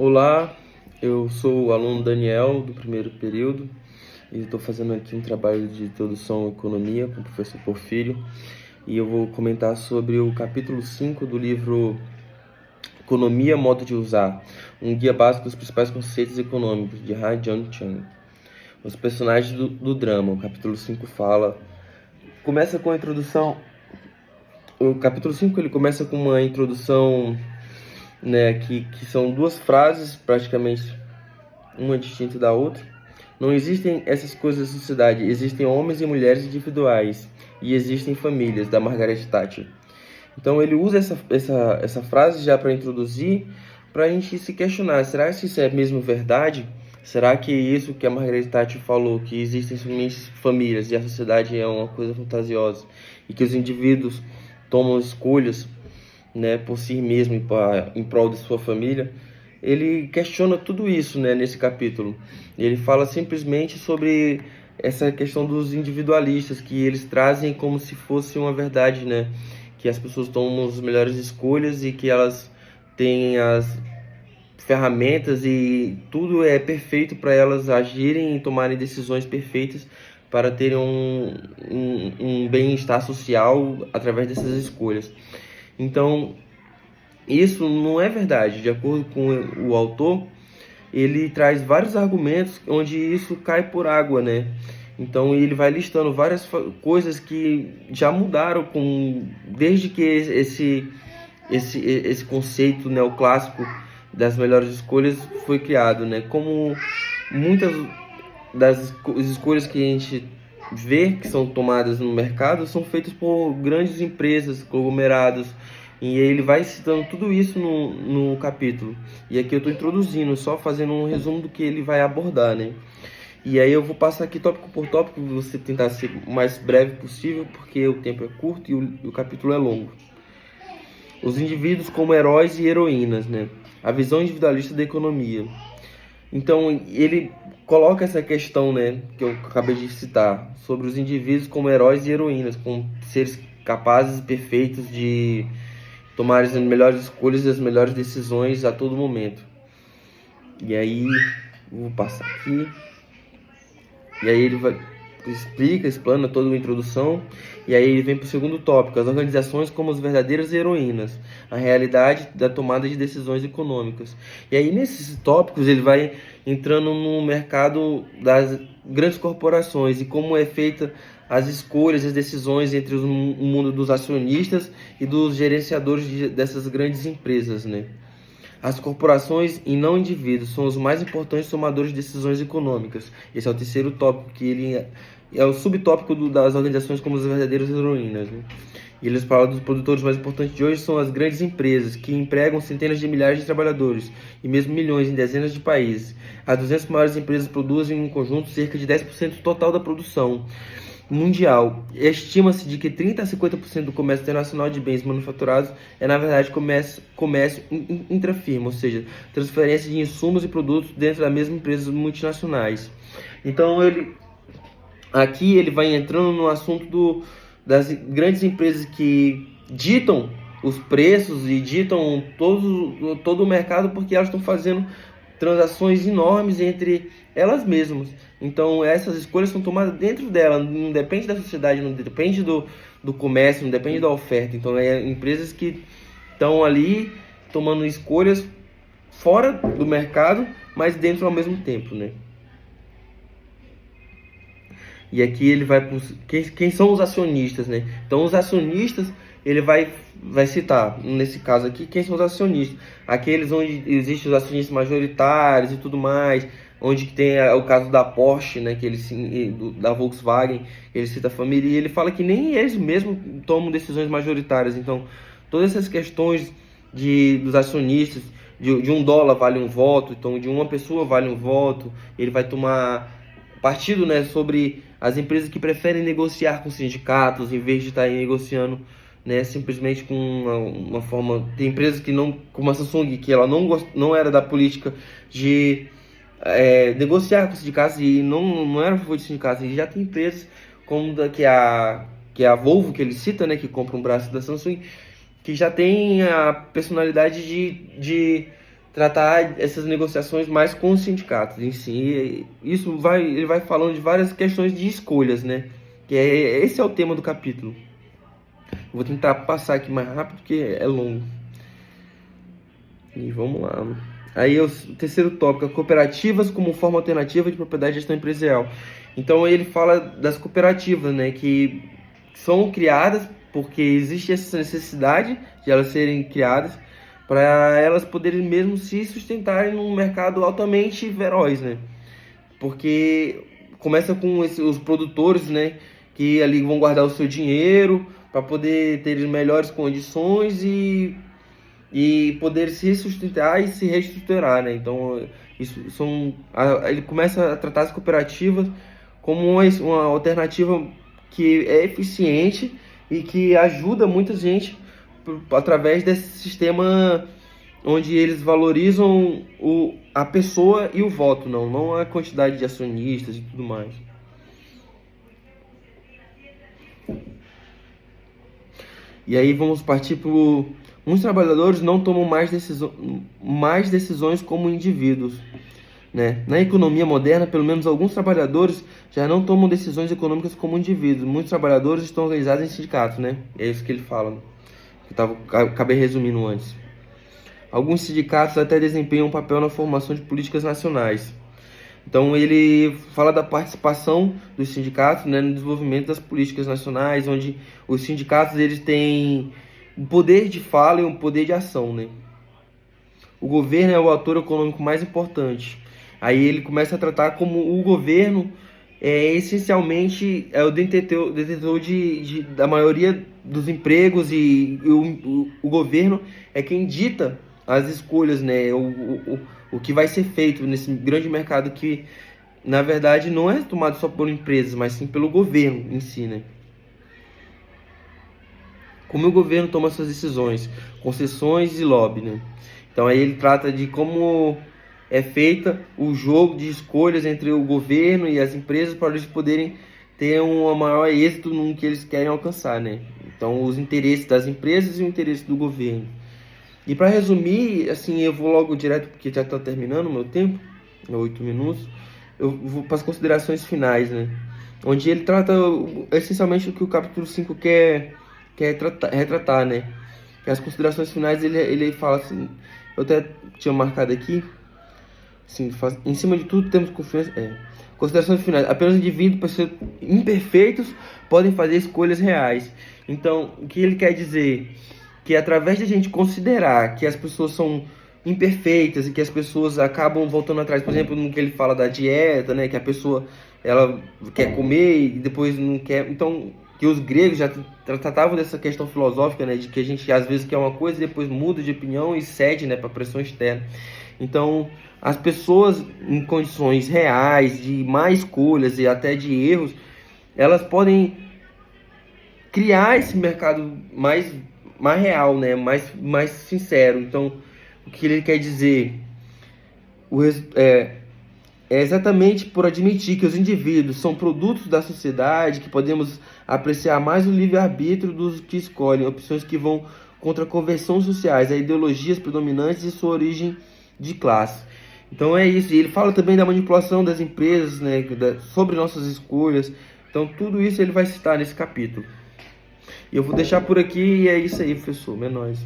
Olá, eu sou o aluno Daniel, do primeiro período, e estou fazendo aqui um trabalho de introdução à economia com o professor Porfírio, e eu vou comentar sobre o capítulo 5 do livro Economia, Modo de Usar, um guia básico dos principais conceitos econômicos, de Han John Chang. Os personagens do drama, o capítulo 5 começa com a introdução. O capítulo 5 ele começa com uma introdução, né, que são duas frases, praticamente uma distinta da outra. Não existem essas coisas na sociedade, existem homens e mulheres individuais, e existem famílias, da Margaret Thatcher. Então ele usa essa frase já para introduzir, para a gente se questionar, será que isso é mesmo verdade? Será que isso que a Margaret Thatcher falou, que existem somente famílias e a sociedade é uma coisa fantasiosa, e que os indivíduos tomam escolhas, né, por si mesmo em prol de sua família? Ele questiona tudo isso, né, nesse capítulo. Ele fala simplesmente sobre essa questão dos individualistas, que eles trazem como se fosse uma verdade, né, que as pessoas tomam as melhores escolhas e que elas têm as ferramentas e tudo é perfeito para elas agirem e tomarem decisões perfeitas para terem um bem-estar social através dessas escolhas. Então, isso não é verdade. De acordo com o autor, ele traz vários argumentos onde isso cai por água, né? Então ele vai listando várias coisas que já mudaram desde que esse conceito neoclássico das melhores escolhas foi criado, né? Como muitas das escolhas que a gente vê que são tomadas no mercado são feitas por grandes empresas, conglomerados, e ele vai citando tudo isso no capítulo. E aqui eu estou introduzindo, só fazendo um resumo do que ele vai abordar, né? E aí eu vou passar aqui tópico por tópico, você tentar ser o mais breve possível, porque o tempo é curto e o capítulo é longo. Os indivíduos como heróis e heroínas, né? A visão individualista da economia. Então ele coloca essa questão, né, que eu acabei de citar, sobre os indivíduos como heróis e heroínas, como seres capazes e perfeitos de tomar as melhores escolhas e as melhores decisões a todo momento. E aí, vou passar aqui. E aí ele explana toda a introdução. E aí ele vem para o segundo tópico, as organizações como as verdadeiras heroínas, a realidade da tomada de decisões econômicas. E aí nesses tópicos ele vai entrando no mercado das grandes corporações e como é feita as escolhas, as decisões entre o mundo dos acionistas e dos gerenciadores dessas grandes empresas, né? As corporações e não indivíduos são os mais importantes tomadores de decisões econômicas. Esse é o terceiro tópico, que ele é o subtópico das organizações como as verdadeiras heroínas, né? E eles falam dos produtores mais importantes de hoje são as grandes empresas, que empregam centenas de milhares de trabalhadores e mesmo milhões em dezenas de países. As 200 maiores empresas produzem em conjunto cerca de 10% total da produção mundial. Estima-se de que 30 a 50% do comércio internacional de bens manufaturados é, na verdade, comércio intrafirma, ou seja, transferência de insumos e produtos dentro das mesmas empresas multinacionais. Então, aqui ele vai entrando no assunto das grandes empresas que ditam os preços e ditam todo o mercado, porque elas estão fazendo transações enormes entre elas mesmas. Então essas escolhas são tomadas dentro dela, não depende da sociedade, não depende do comércio, não depende da oferta. Então é empresas que estão ali tomando escolhas fora do mercado, mas dentro ao mesmo tempo, né? E aqui ele vai quem são os acionistas, né? Então os acionistas ele vai citar, nesse caso aqui, quem são os acionistas. Aqueles onde existem os acionistas majoritários e tudo mais, onde tem o caso da Porsche, né, da Volkswagen, ele cita a família, e ele fala que nem eles mesmos tomam decisões majoritárias. Então, todas essas questões dos acionistas, de $1 vale um voto, então de uma pessoa vale um voto, ele vai tomar partido, né, sobre as empresas que preferem negociar com sindicatos, em vez de estarem negociando, né, simplesmente com uma forma. Tem empresas que não, como a Samsung, que ela não era da política de negociar com sindicatos e não era a favor de sindicatos. E já tem empresas como que é a Volvo, que ele cita, né, que compra um braço da Samsung, que já tem a personalidade de tratar essas negociações mais com os sindicatos em si. E ele vai falando de várias questões de escolhas, né? Esse é o tema do capítulo. Vou tentar passar aqui mais rápido porque é longo. E vamos lá. Aí o terceiro tópico, cooperativas como forma alternativa de propriedade e gestão empresarial. Então ele fala das cooperativas, né, que são criadas porque existe essa necessidade de elas serem criadas para elas poderem mesmo se sustentarem num mercado altamente feroz, né? Porque começa com os produtores, né, que ali vão guardar o seu dinheiro para poder ter melhores condições e poder se sustentar e se reestruturar, né? Então, ele começa a tratar as cooperativas como uma alternativa que é eficiente e que ajuda muita gente através desse sistema onde eles valorizam a pessoa e o voto, não a quantidade de acionistas e tudo mais. E aí vamos partir para muitos trabalhadores não tomam mais decisões como indivíduos, né? Na economia moderna, pelo menos alguns trabalhadores já não tomam decisões econômicas como indivíduos. Muitos trabalhadores estão organizados em sindicatos, né? É isso que ele fala, né? Acabei resumindo antes. Alguns sindicatos até desempenham um papel na formação de políticas nacionais. Então ele fala da participação dos sindicatos, né, no desenvolvimento das políticas nacionais, onde os sindicatos eles têm um poder de fala e um poder de ação, né? O governo é o ator econômico mais importante. Aí ele começa a tratar como o governo essencialmente é o detentor da maioria dos empregos e o governo é quem dita as escolhas, né? O que vai ser feito nesse grande mercado que, na verdade, não é tomado só por empresas, mas sim pelo governo em si, né? Como o governo toma suas decisões, concessões e lobby, né? Então aí ele trata de como é feita o jogo de escolhas entre o governo e as empresas para eles poderem ter um maior êxito no que eles querem alcançar, né? Então os interesses das empresas e o interesse do governo. E para resumir, assim, eu vou logo direto porque já está terminando o meu tempo, 8 minutos. Eu vou para as considerações finais, né? Onde ele trata essencialmente o que o capítulo 5 quer retratar, né? Que as considerações finais ele fala assim, eu até tinha marcado aqui, assim, em cima de tudo temos confiança. Considerações finais, apenas indivíduos, pessoas imperfeitos, podem fazer escolhas reais. Então, o que ele quer dizer? Que através de a gente considerar que as pessoas são imperfeitas e que as pessoas acabam voltando atrás, por exemplo, no que ele fala da dieta, né, que a pessoa ela quer comer e depois não quer, então que os gregos já tratavam dessa questão filosófica, né, de que a gente às vezes quer uma coisa e depois muda de opinião e cede, né, para pressão externa. Então, as pessoas em condições reais de má escolhas e até de erros, elas podem criar esse mercado mais real, né? mais sincero. Então, o que ele quer dizer é exatamente por admitir que os indivíduos são produtos da sociedade, que podemos apreciar mais o livre-arbítrio dos que escolhem opções que vão contra convenções sociais, a ideologias predominantes e sua origem de classe. Então é isso. E ele fala também da manipulação das empresas, né, sobre nossas escolhas. Então tudo isso ele vai citar nesse capítulo. E eu vou deixar por aqui e é isso aí, professor. É nóis.